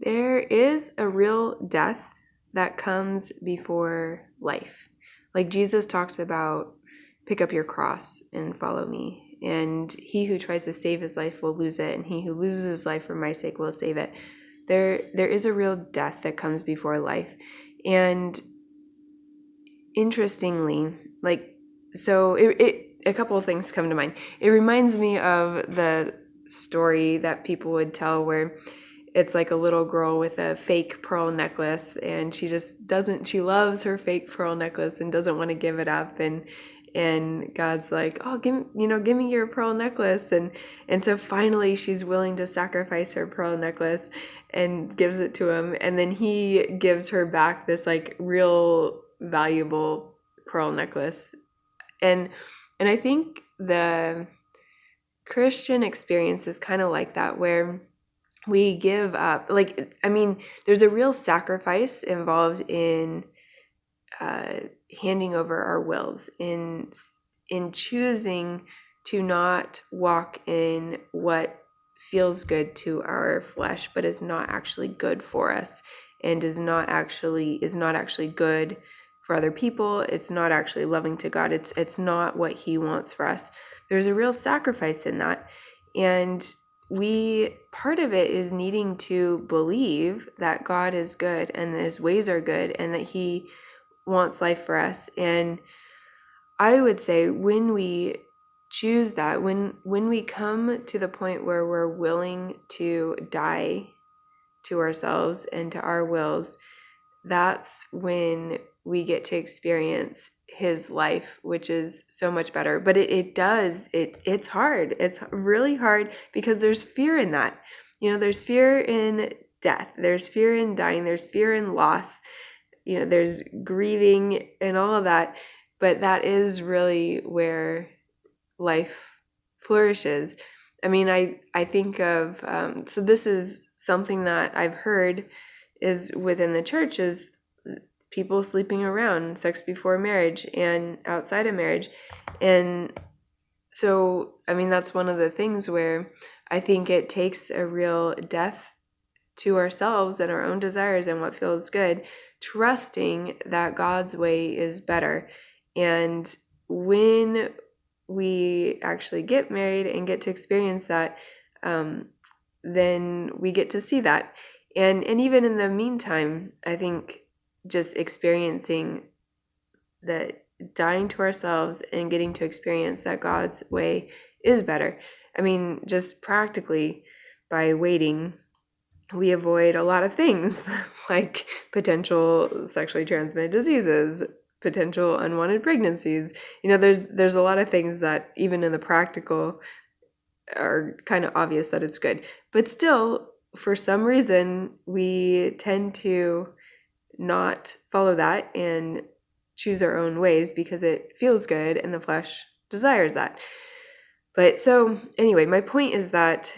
There is a real death that comes before life. Like Jesus talks about, pick up your cross and follow me. And he who tries to save his life will lose it, and he who loses his life for my sake will save it. There is a real death that comes before life. And interestingly, a couple of things come to mind. It reminds me of the story that people would tell where it's like a little girl with a fake pearl necklace, and she loves her fake pearl necklace and doesn't want to give it up, and God's like, oh, give me your pearl necklace, and so finally she's willing to sacrifice her pearl necklace and gives it to him, and then he gives her back this like real valuable pearl necklace. And I think the Christian experience is kind of like that, where we give up. There's a real sacrifice involved in handing over our wills, in choosing to not walk in what feels good to our flesh, but is not actually good for us, and is not actually good for other people. It's not actually loving to God. It's not what He wants for us. There's a real sacrifice in that, and part of it is needing to believe that God is good and that His ways are good and that He wants life for us. And I would say when we choose that, when we come to the point where we're willing to die to ourselves and to our wills, that's when we get to experience His life, which is so much better. But it's hard. It's really hard because there's fear in that. There's fear in death. There's fear in dying. There's fear in loss. There's grieving and all of that. But that is really where life flourishes. I think of, so this is something that I've heard is within the church, is people sleeping around, sex before marriage and outside of marriage. And so, that's one of the things where I think it takes a real death to ourselves and our own desires and what feels good, trusting that God's way is better. And when we actually get married and get to experience that, then we get to see that. And even in the meantime, I think just experiencing that, dying to ourselves and getting to experience that God's way is better. Just practically, by waiting, we avoid a lot of things like potential sexually transmitted diseases, potential unwanted pregnancies. There's a lot of things that even in the practical are kind of obvious that it's good. But still, for some reason, we tend to not follow that and choose our own ways because it feels good and the flesh desires that. But so anyway, my point is that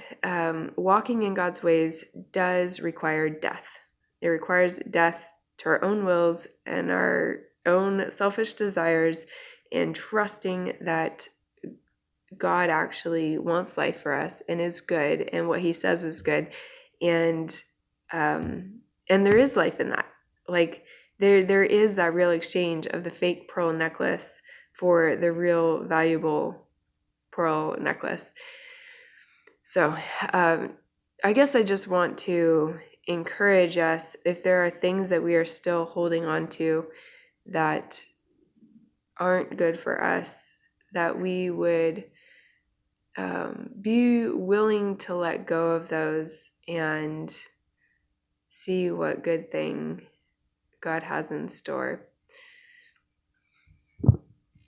walking in God's ways does require death. It requires death to our own wills and our own selfish desires, and trusting that God actually wants life for us and is good, and what He says is good, and there is life in that. Like there is that real exchange of the fake pearl necklace for the real valuable pearl necklace. So I guess I just want to encourage us, if there are things that we are still holding on to that aren't good for us, that we would be willing to let go of those and see what good thing God has in store.